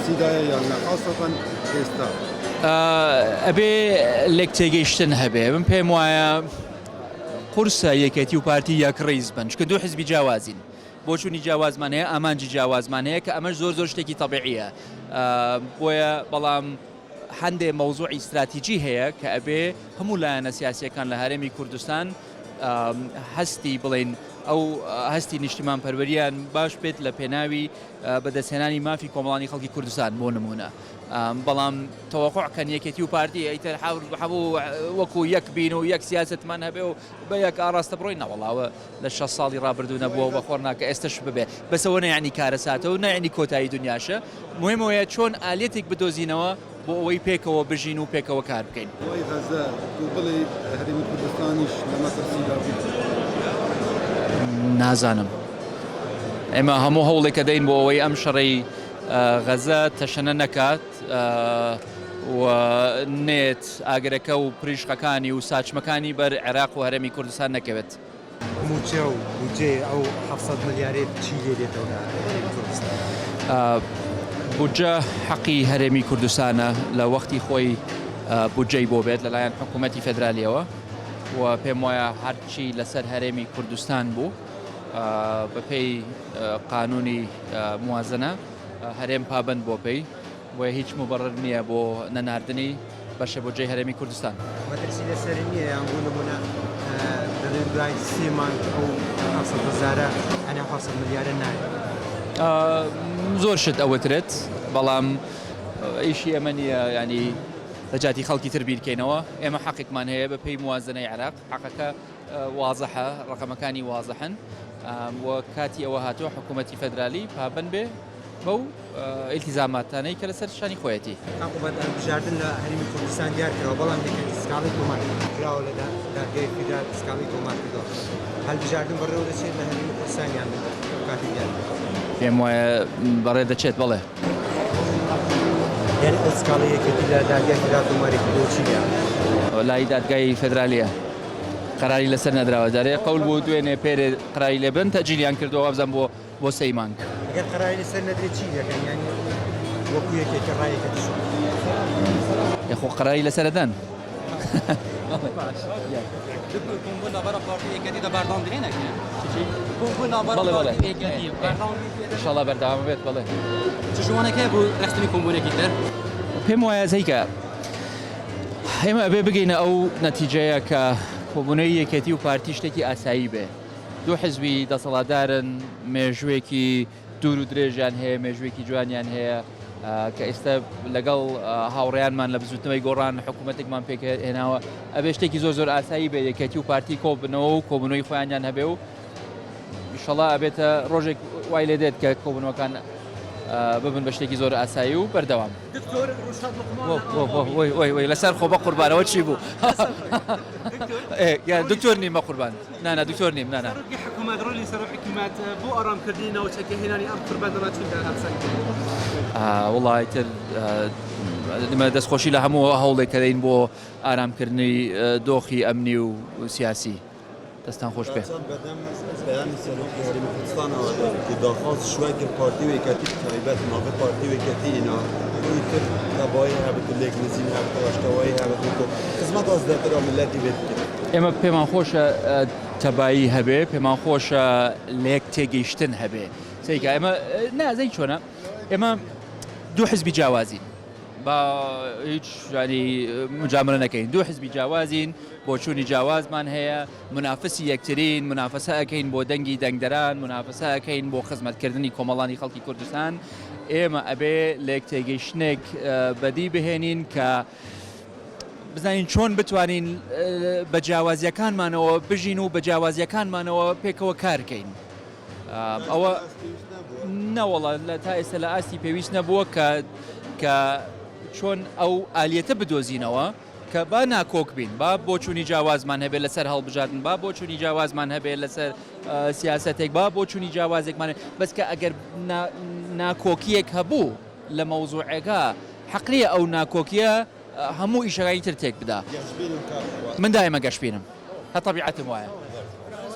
مەترسیدایە یان خاصەتەن ئێستا ئەبێ لێک تێگەیشتن هەبێ من پێم وایە قورسە یەکێتی و پارتی یەک ڕیز بن چکە دوو حزبی جیاوازین بۆ چوونی جیاوازمان هەیە ئامانجی جیاوازمان هەیە کە ئەمەش زۆر شتێکی تەبیعیە بۆیە بەڵام هەندێ مەوزوعی استراتیجی هەیە کە ئەبێ هەموو لایەنە سیاسیەکان لە هەرێمی کوردستان هەستی بڵێن ئەو هەستی نیشتیمان پەروەریان باش بێت لە پێناوی بەدەستهێنانی مافی کۆمەڵانی خەڵکی کوردستان بۆ نمونە بەڵام تەوەقوعکەن یەکێتی و پارتی ئەیتر هەبوو وەکو یەک بین و یەک سیاستمان هەبێ و بە یەک ئاراستە بڕۆی نەوەڵاوە لە 6 ساڵی ڕابردوو نەبووە بە خۆرناکە ئێستش ببێ بەسەوە نەیانی کارەساتەوە نەیانی کۆتایی دنیاشە مهمەوەیە چۆن ئالێتێک بدۆزینەوە بۆ ئەوەی پێکەوە بژین و پێکەوە کار بکەین وەی غەزە تو بڵێ هەرێمی کوردستانیش لە مەترسیدا بیت نازانم ئێمە هەموو هەوڵێکە دەین بۆ ئەوەی ئەم شەڕەی غەزە تەشەنە نەکات و نێت ئاگرەکە و پریشقەکانی و ساچمەکانی بەر عێراق و هەرێمی کوردستان نەکەوێت موچە و بودجێ ئەو 700 ملیارێت چی لێ دێتەوە لە هەرێمی کوردستان بودجە حەقی هەرێمی کوردستانە لە وەختی خۆی بودجەی بۆ بێت لەلایەن حکوومەتی فێدرالیەوە و پێم وایە هەرچی لەسەر هەرێمی کوردستان بوو بەپێی قانونی موازنە هەرێم پابند بۆ پێی و هیچ مبرر نییە بۆ نەناردنی بەشە بودجەی هەرێمی کوردستان مەترسی لەسەر نییە یان بوو نمونە دەڵێن دوای 3 مانگ ئەو 700 ئەنێ 700 ملیارە نایە زۆر شت ئەوەترێت بەڵام ئیشی ئەمە نییە ینی لەجاتی خەڵکی تر بیرکەینەوە ئێمە حەقێکمان هەیە بە پێی موازنەی عێراق حەقەکە وازەحە ڕقەمەکانی وازەحن و کاتی ئەوە هاتووە حکوومەتی فێدرالی پابند بێ بەو ئیلتیزاماتانەی کە لەسەر شانی خۆیەتی حکوومەت هەڵبژاردن لە هەرێمی کوردستان دیار کراوە بەڵام یەکێتی سکاڵی تۆمار کراوە لە دادگای فیدرال سکاڵی تۆمار کردەوە هەڵبژاردن بەڕێوە دەچێت لە هەرێمی کوردستانیان کاتی دیار پێم وایە بەڕێ دەچێت بڵێ یعنی ئەو سکاڵی یەکێتی لە دادگای فیدرال تۆماری کردەوە چیە لای دادگای فێدرالیە قەراری لەسەر نەدراوە دارێ قەول بۆ دوێنێ پێرێ قەراری لێبن تەجیلیان کردەوە وابزان بۆ 3 مانگ ئەگەر قەراری لەسەر نەدرێت چی دەکەن یعنی وەکو یەکێکە ڕایەکەتی شۆ یخۆ قەراری لەسەردەن ئینشاڵڵا بەردەوام بێت بڵێ چژوانەکە بوو ڕستنی کۆمبوونێکی تر پێم وایە زەیکە ئێمە ئەبێ بگەینە ئەو نەتیجەیە کە کۆبوونەی یەکێتی و پارتی شتێکی ئاسایی بێ دوو حزبی دەسەڵاتدارن مێژوویەکی دوور و درێژیان هەیە مێژوویەکی جوانیان هەیە کە ئێستا لەگەڵ هاوڕێیانمان لە بزوتنەوەی گۆڕان حکوومەتێکمان پێکهێناوە ئەبێ شتێکی زۆر ئاسایی بێ یەکێتی و پارتی کۆبنەوە و کۆبوونەوەی خۆیانیان هەبێ و ئینشەڵڵا ئەبێتە ڕۆژێک وای لێ دێت کە کۆبوونەوەکان ببن بە شتێکی زۆر ئاسایی و بەردەوام لەسەر خۆ بە قوربانەوە چی بوو دکتۆر نیم بە قوربان نانە دکتۆر نیم نانە حکوومەت ڕۆلی سەر حکوومەت بۆ ئارامکردنەوە چەکەهێنانی ئەم قوربانەوە چوندا هەرسەنگ وڵای تر دەستخۆشی لە هەموو هەوڵێک کە دەین بۆ ئارامکردنی دۆخی ئەمنی و سیاسی دەستان خۆش بێ بەیانی سەرۆکی هەرێمی کوردستانەوە کە داخواست شوێکی پارتی و یەکەتی تایبەت ناوە پارتی و یەکەتی ئینا روی تر تەبایی هەبێت و لێک نزیین هەبێت و هەشتەوایی هەبێت و خزمەت ئاز دەترا ملەتی بێت ئێمە پێمان خۆشە تەبایی هەبێ پێمان خۆشە لێک تێگەیشتن هەبێ سەیکە ئێمە نازەی چۆنە ئێمە دوو حزبی جیاوازین با هیچ ینی مجاملە نەکەین دوو حزبی جیاوازین بۆ چوونی جیاوازمان هەیە منافسی یەکترین منافسە ئەەکەین بۆ دەنگی دەنگدەران منافسە ئەەکەین بۆ خزمەتکردنی کۆمەڵانی خەڵکی کوردستان ئێمە ئەبێ لێک تێگەیشتنێک بەدی بهێنین کە بزانین چۆن بتوانین بە جیاوازیەکانمانەوە بژین و بە جیاوازیەکانمانەوە پێکەوە کارکەین ئەوە نەوەڵە لە تا ئێستا لە ئاستی پێویست نەبووە کە چۆن ئەو ئالیەتە بدۆزینەوە کە با ناکۆک بین با بۆ چوونی جیاوازمان هەبێت لەسەر هەڵبژاردن با بۆ چوونی جیاوازمان هەبێت لەسەر سیاسەتێک با بۆ چوونی جیاوازێکمان بەس کە ئەگەر ناکۆکیەک هەبوو لە مەوزوعەکە حەقیە ئەو ناکۆکیە هەموو ئیشەکانی تر تێک بدا من دائما گەشبینم هە طبیعەتم وایە